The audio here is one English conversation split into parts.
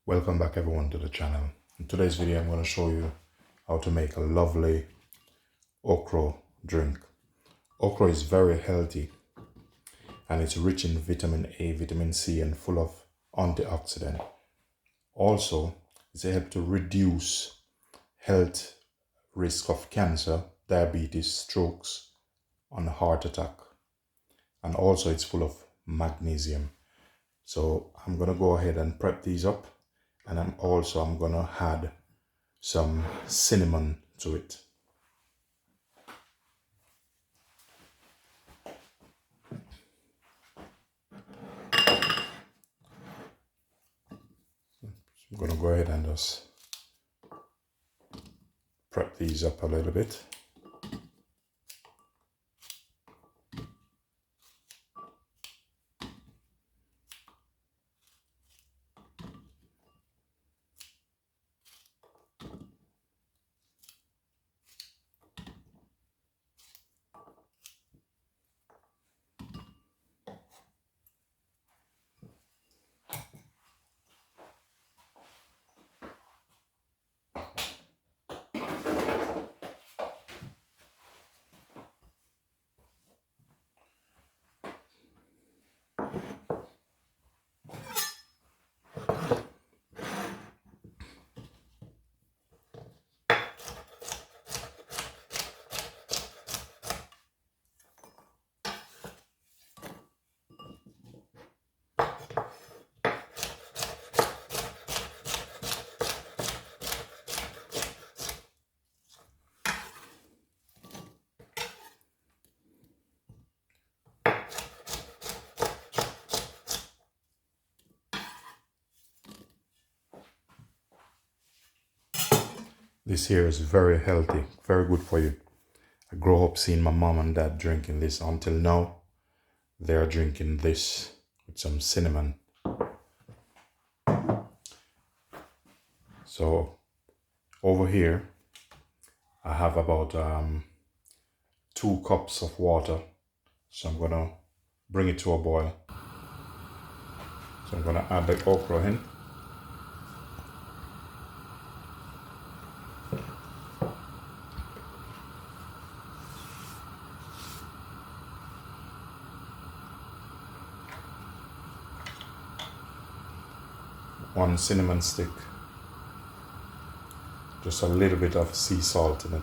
Welcome back everyone to the channel. In today's video I'm going to show you how to make a lovely okra drink. Okra is very healthy and it's rich in vitamin A, vitamin C and full of antioxidant. Also, it's helped to reduce health risk of cancer, diabetes, strokes and heart attack. And also it's full of magnesium. So I'm going to go ahead and prep these up. And I'm going to add some cinnamon to it. I'm going to go ahead and just prep these up a little bit. This here is very healthy, very good for you. I grew up seeing my mom and dad drinking this. Until now, they're drinking this with some cinnamon. So over here, I have about 2 cups of water. So I'm gonna bring it to a boil. So I'm gonna add the okra in. One cinnamon stick, just a little bit of sea salt in it.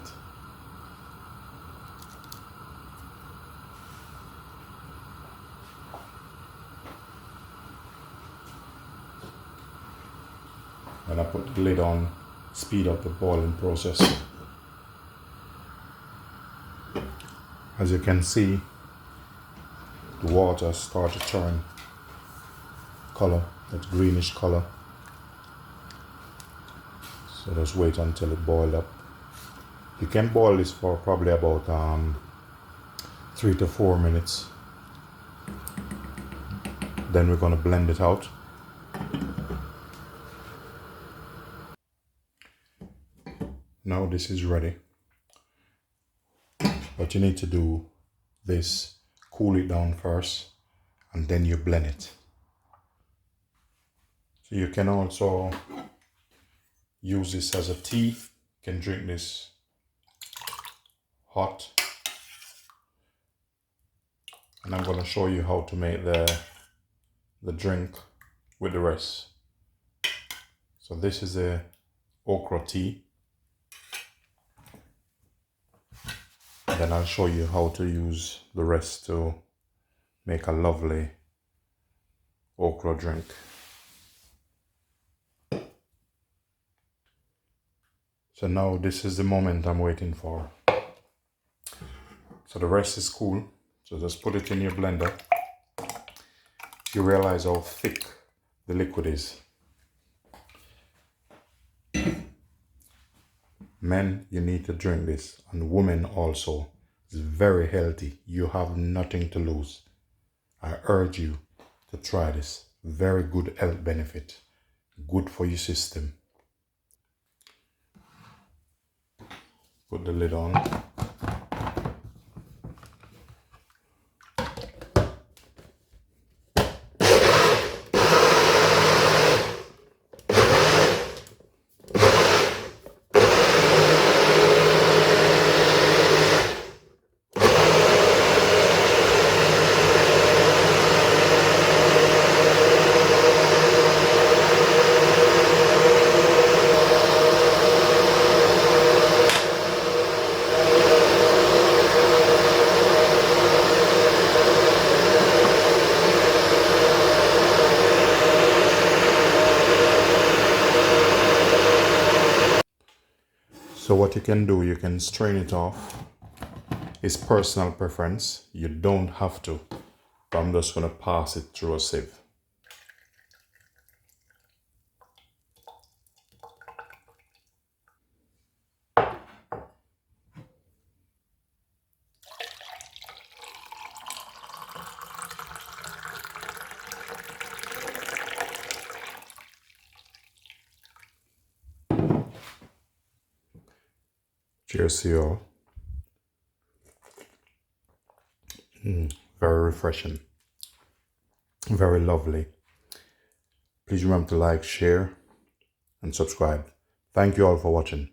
And I put the lid on, speed up the boiling process. As you can see, the water starts to turn color, that greenish color. So just wait until it boils up. You can boil this for probably about 3 to 4 minutes. Then we're going to blend it out. Now this is ready. But you need to do this, cool it down first, and then you blend it. So you can also use this as a tea. You can drink this hot. And I'm going to show you how to make the drink with the rest. So this is a okra tea. And then I'll show you how to use the rest to make a lovely okra drink. So now this is the moment I'm waiting for. So the rest is cool. So just put it in your blender. You realize how thick the liquid is. Men, you need to drink this, and women also. It's very healthy. You have nothing to lose. I urge you to try this. Very good health benefit. Good for your system. Put the lid on. what you can do, you can strain it off. It's personal preference. You don't have to. But I'm just going to pass it through a sieve. Cheers to you all. Very refreshing. Very lovely. Please remember to like, share, and subscribe. Thank you all for watching.